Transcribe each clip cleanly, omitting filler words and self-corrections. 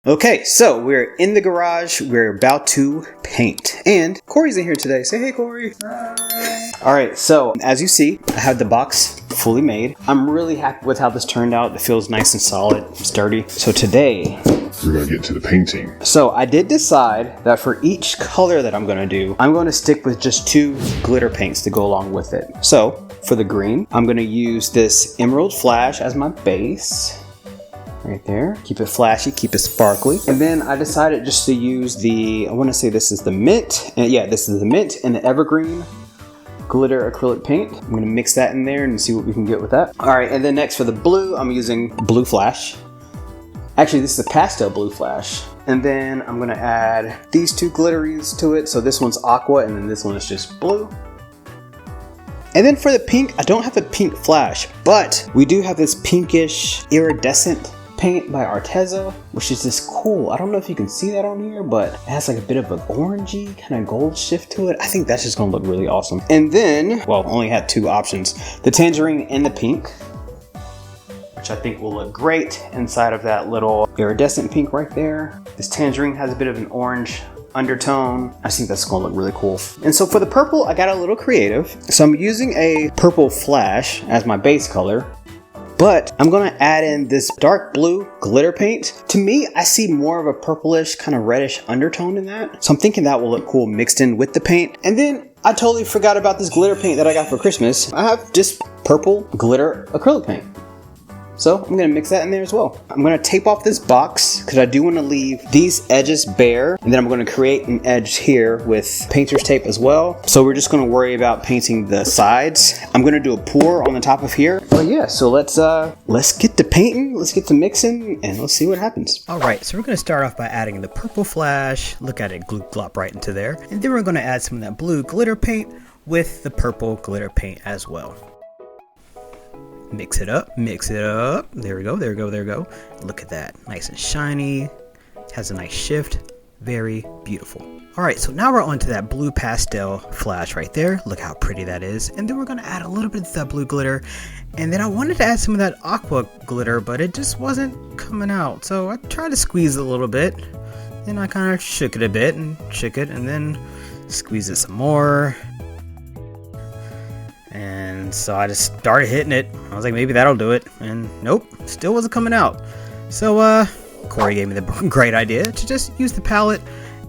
Okay, so we're in the garage. We're about to paint. And Corey's in here today. Say hey, Corey. Hi. All right, so as you see, I have the box fully made. I'm really happy with how this turned out. It feels nice and solid, sturdy. So today, we're going to get to the painting. So I did decide that for each color that I'm going to do, I'm going to stick with just 2 glitter paints to go along with it. So for the green, I'm going to use this Emerald Flash as my base. Right there. Keep it flashy, keep it sparkly. And then I decided just to use I want to say this is the mint. And yeah, this is the mint and the evergreen glitter acrylic paint. I'm going to mix that in there and see what we can get with that. All right, and then next for the blue, I'm using blue flash. Actually, this is a pastel blue flash. And then I'm going to add these 2 glitteries to it. So this one's aqua and then this one is just blue. And then for the pink, I don't have a pink flash, but we do have this pinkish iridescent paint by Arteza, which is just cool. I don't know if you can see that on here, but it has like a bit of an orangey kind of gold shift to it. I think that's just gonna look really awesome. And then, well, I only had 2 options, the tangerine and the pink, which I think will look great inside of that little iridescent pink right there. This tangerine has a bit of an orange undertone. I think that's gonna look really cool. And so for the purple, I got a little creative. So I'm using a purple flash as my base color, but I'm gonna add in this dark blue glitter paint. To me, I see more of a purplish kind of reddish undertone in that. So I'm thinking that will look cool mixed in with the paint. And then I totally forgot about this glitter paint that I got for Christmas. I have just purple glitter acrylic paint. So I'm gonna mix that in there as well. I'm gonna tape off this box because I do want to leave these edges bare, and then I'm gonna create an edge here with painter's tape as well. So we're just gonna worry about painting the sides. I'm gonna do a pour on the top of here. But yeah, so let's get to painting, let's get to mixing, and let's see what happens. All right, so we're gonna start off by adding the purple flash. Look at it, glop glop right into there. And then we're gonna add some of that blue glitter paint with the purple glitter paint as well. Mix it up, mix it up. There we go, there we go, there we go. Look at that, nice and shiny. Has a nice shift, very beautiful. All right, so now we're on to that blue pastel flash right there. Look how pretty that is. And then we're gonna add a little bit of that blue glitter. And then I wanted to add some of that aqua glitter, but it just wasn't coming out. So I tried to squeeze it a little bit. Then I kind of shook it a bit and shook it and then squeeze it some more. And so I just started hitting it. I was like, maybe that'll do it. And nope, still wasn't coming out. So Corey gave me the great idea to just use the palette,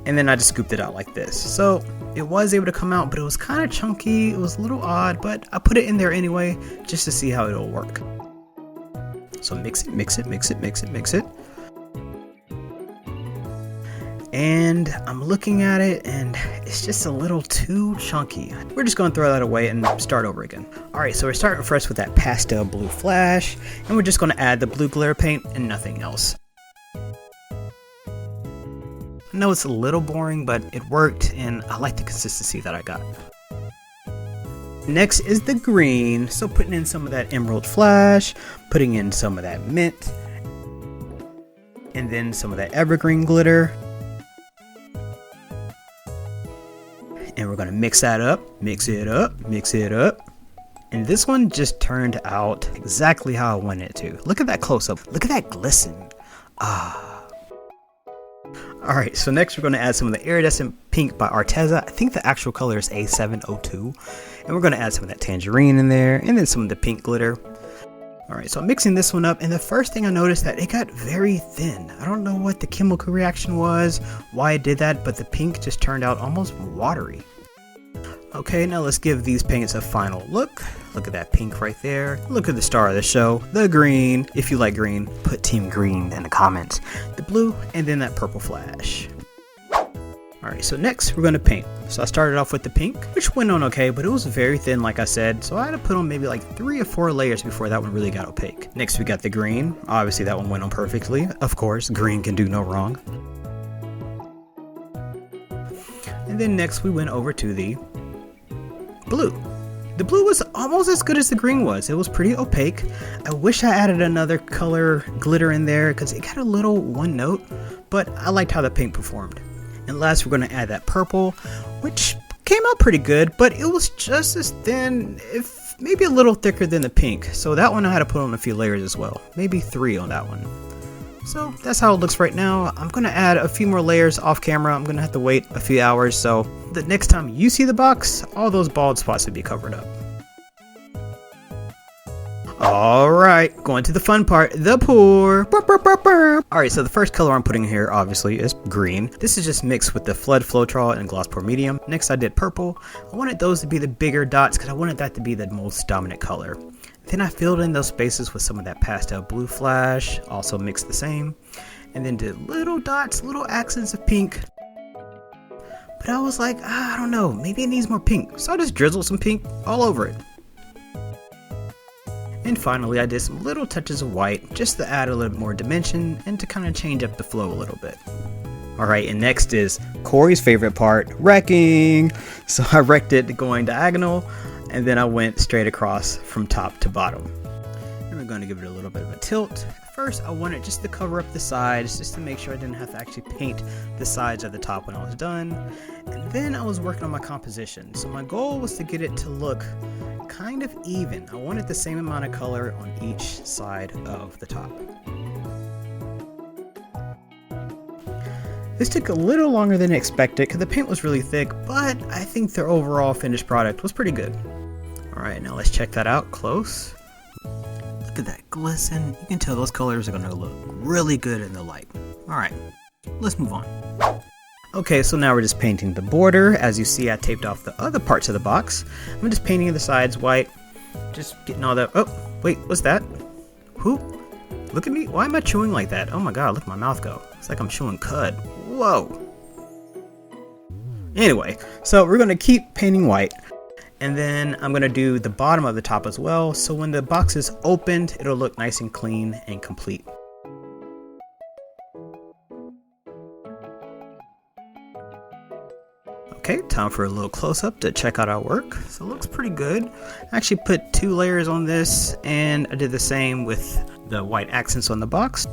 and then I just scooped it out like this. So it was able to come out, but it was kind of chunky. It was a little odd, but I put it in there anyway, just to see how it'll work. So mix it, mix it, mix it, mix it, mix it. And I'm looking at it and it's just a little too chunky. We're just going to throw that away and start over again. All right, so we're starting first with that pastel blue flash, and we're just going to add the blue glitter paint and nothing else. I know it's a little boring, but it worked and I like the consistency that I got. Next is the green, so putting in some of that emerald flash, putting in some of that mint, and then some of that evergreen glitter. And we're gonna mix that up, mix it up, mix it up. And this one just turned out exactly how I wanted it to. Look at that close up, look at that glisten. Ah. All right, so next we're gonna add some of the iridescent pink by Arteza. I think the actual color is A702. And we're gonna add some of that tangerine in there and then some of the pink glitter. All right, so I'm mixing this one up, and the first thing I noticed that it got very thin. I don't know what the chemical reaction was, why it did that, but the pink just turned out almost watery. Okay, now let's give these paints a final look. Look at that pink right there. Look at the star of the show, the green. If you like green, put Team Green in the comments. The blue, and then that purple flash. All right, so next we're gonna paint. So I started off with the pink, which went on okay, but it was very thin like I said, so I had to put on maybe like 3 or 4 layers before that one really got opaque. Next we got the green. Obviously that one went on perfectly. Of course, green can do no wrong. And then next we went over to the blue. The blue was almost as good as the green was. It was pretty opaque. I wish I added another color glitter in there because it got a little one note, but I liked how the pink performed. And last we're going to add that purple, which came out pretty good, but it was just as thin, if maybe a little thicker than the pink. So that one I had to put on a few layers as well, maybe 3 on that one. So that's how it looks right now. I'm going to add a few more layers off camera. I'm going to have to wait a few hours, so the next time you see the box, all those bald spots will be covered up. Alright, going to the fun part, the pour. Alright, so the first color I'm putting here obviously is green. This is just mixed with the Floetrol and Gloss Pour Medium. Next I did purple. I wanted those to be the bigger dots because I wanted that to be the most dominant color. Then I filled in those spaces with some of that pastel blue flash, also mixed the same. And then did little dots, little accents of pink. But I was like, I don't know, maybe it needs more pink. So I just drizzled some pink all over it. And finally I did some little touches of white just to add a little more dimension and to kind of change up the flow a little bit. Alright, and next is Corey's favorite part, wrecking. So I wrecked it going diagonal and then I went straight across from top to bottom. And we're going to give it a little bit of a tilt. First I wanted just to cover up the sides just to make sure I didn't have to actually paint the sides at the top when I was done. And then I was working on my composition. So my goal was to get it to look kind of even. I wanted the same amount of color on each side of the top. This took a little longer than expected because the paint was really thick, but I think the overall finished product was pretty good. Alright, now let's check that out close. Look at that glisten. You can tell those colors are going to look really good in the light. Alright, let's move on. Okay, so now we're just painting the border. As you see, I taped off the other parts of the box. I'm just painting the sides white. Just getting all that. Oh, wait, what's that? Who? Look at me. Why am I chewing like that? Oh my god, look at my mouth go. It's like I'm chewing cud. Whoa. Anyway, so we're going to keep painting white. And then I'm going to do the bottom of the top as well. So when the box is opened, it'll look nice and clean and complete. Okay, time for a little close-up to check out our work. So it looks pretty good. I actually put 2 layers on this, and I did the same with the white accents on the box.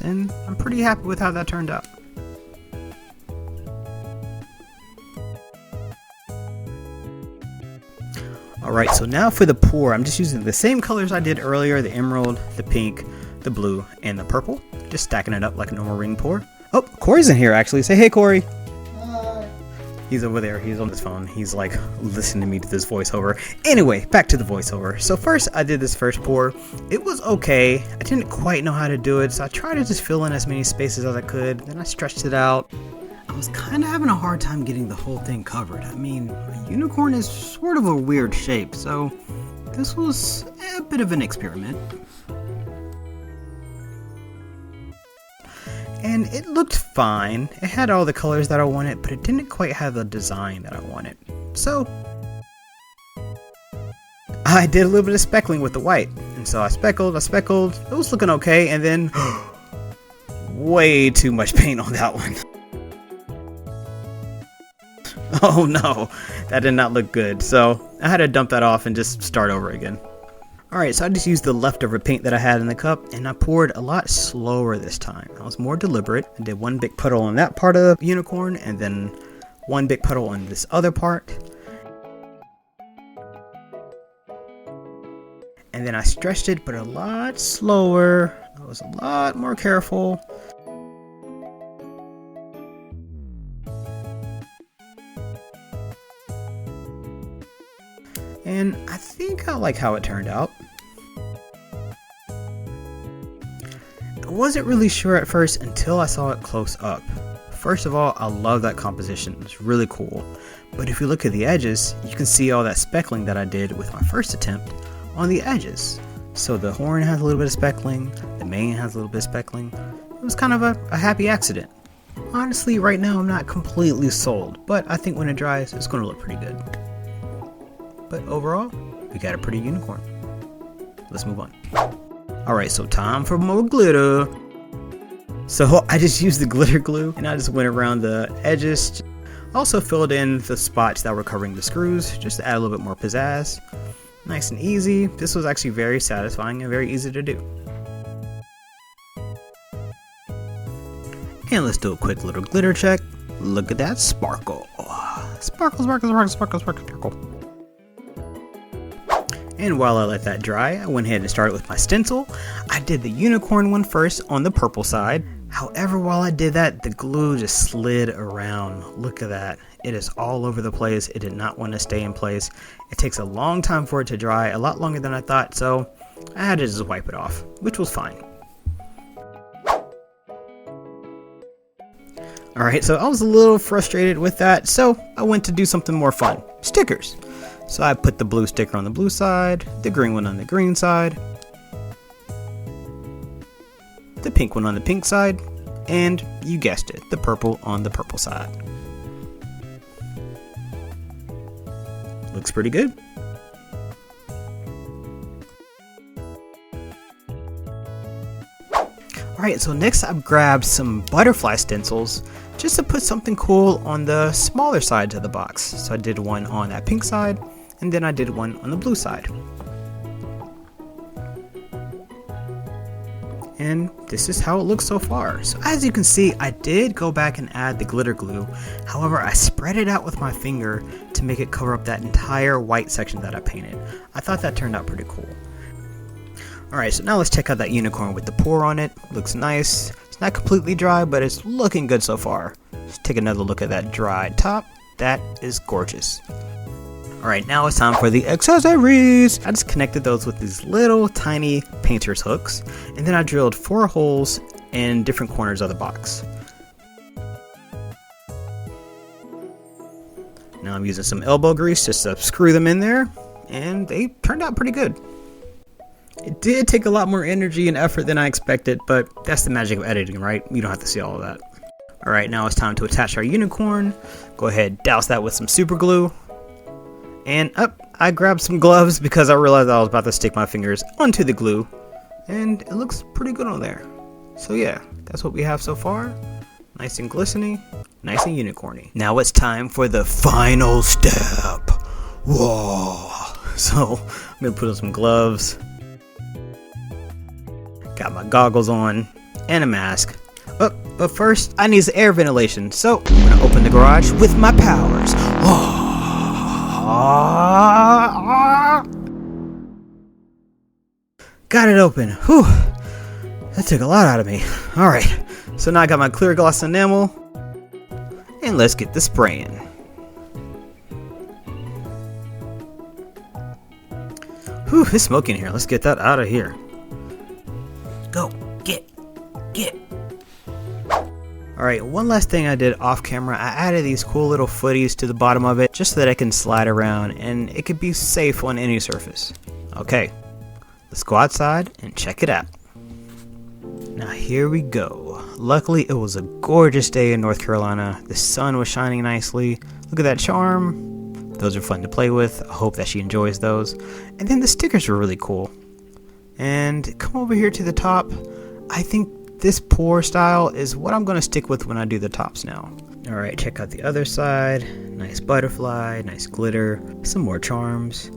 And I'm pretty happy with how that turned out. Alright, so now for the pour, I'm just using the same colors I did earlier, the emerald, the pink, the blue, and the purple. Just stacking it up like a normal ring pour. Oh, Corey's in here actually. Say hey, Corey. He's over there, he's on his phone, he's like listening to me do this voiceover. Anyway, back to the voiceover. So first I did this first pour. It was okay. I didn't quite know how to do it, so I tried to just fill in as many spaces as I could. Then I stretched it out. I was kind of having a hard time getting the whole thing covered. I mean, a unicorn is sort of a weird shape, so this was a bit of an experiment. And it looked fine. It had all the colors that I wanted, but it didn't quite have the design that I wanted. So I did a little bit of speckling with the white. And so I speckled. It was looking okay, and then way too much paint on that one. Oh no, that did not look good. So I had to dump that off and just start over again. Alright, so I just used the leftover paint that I had in the cup, and I poured a lot slower this time. I was more deliberate. I did 1 big puddle on that part of the unicorn, and then 1 big puddle on this other part. And then I stretched it, but a lot slower. I was a lot more careful. And I think I like how it turned out. I wasn't really sure at first until I saw it close up. First of all, I love that composition. It's really cool. But if you look at the edges, you can see all that speckling that I did with my first attempt on the edges. So the horn has a little bit of speckling, the mane has a little bit of speckling. It was kind of a happy accident. Honestly, right now I'm not completely sold, but I think when it dries, it's going to look pretty good. But overall, we got a pretty unicorn. Let's move on. Alright, so time for more glitter. So I just used the glitter glue and I just went around the edges Also filled in the spots that were covering the screws, just to add a little bit more pizzazz. Nice and easy. This was actually very satisfying and very easy to do. And let's do a quick little glitter check. Look at that sparkle. Sparkle, sparkle, sparkle, sparkle, sparkle, sparkle. And while I let that dry, I went ahead and started with my stencil. I did the unicorn one first on the purple side. However, while I did that, the glue just slid around. Look at that. It is all over the place. It did not want to stay in place. It takes a long time for it to dry, a lot longer than I thought, so I had to just wipe it off, which was fine. Alright, so I was a little frustrated with that, so I went to do something more fun. Stickers. So I put the blue sticker on the blue side, the green one on the green side, the pink one on the pink side, and you guessed it, the purple on the purple side. Looks pretty good. Alright, so next I've grabbed some butterfly stencils just to put something cool on the smaller sides of the box. So I did one on that pink side, and then I did one on the blue side. And this is how it looks so far. So as you can see, I did go back and add the glitter glue. However, I spread it out with my finger to make it cover up that entire white section that I painted. I thought that turned out pretty cool. Alright, so now let's check out that unicorn with the pour on it. Looks nice. It's not completely dry, but it's looking good so far. Let's take another look at that dried top. That is gorgeous. Alright, now it's time for the accessories! I just connected those with these little tiny painter's hooks, and then I drilled 4 holes in different corners of the box. Now I'm using some elbow grease just to screw them in there, and they turned out pretty good. It did take a lot more energy and effort than I expected, but that's the magic of editing, right? You don't have to see all of that. Alright, now it's time to attach our unicorn. Go ahead, douse that with some super glue. And I grabbed some gloves because I realized I was about to stick my fingers onto the glue, and it looks pretty good on there. So yeah, that's what we have so far. Nice and glistening, nice and unicorny. Now it's time for the final step. Whoa! So I'm gonna put on some gloves. Got my goggles on and a mask. But first I need some air ventilation, so I'm gonna open the garage with my powers. Whoa! Got it open. Whew. That took a lot out of me. Alright, so now I got my clear gloss enamel, and let's get the spraying. Whew, it's smoky in here. Let's get that out of here. Go, get. Alright, one last thing I did off camera, I added these cool little footies to the bottom of it just so that it can slide around and it could be safe on any surface. Okay, let's go outside and check it out. Now here we go. Luckily it was a gorgeous day in North Carolina. The sun was shining nicely. Look at that charm. Those are fun to play with. I hope that she enjoys those. And then the stickers were really cool. And come over here to the top. I think this pour style is what I'm going to stick with when I do the tops now. Alright, check out the other side. Nice butterfly, nice glitter, some more charms.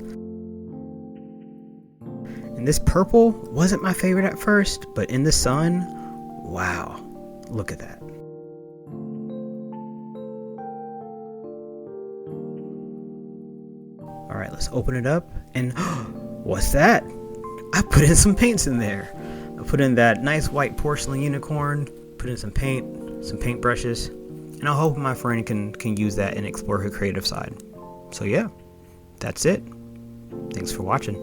And this purple wasn't my favorite at first, but in the sun, wow, look at that. Alright, let's open it up, and what's that? I put in some paints in there. I put in that nice white porcelain unicorn, put in some paint, some paint brushes, and I hope my friend can use that and explore her creative side. So yeah, that's it. Thanks for watching.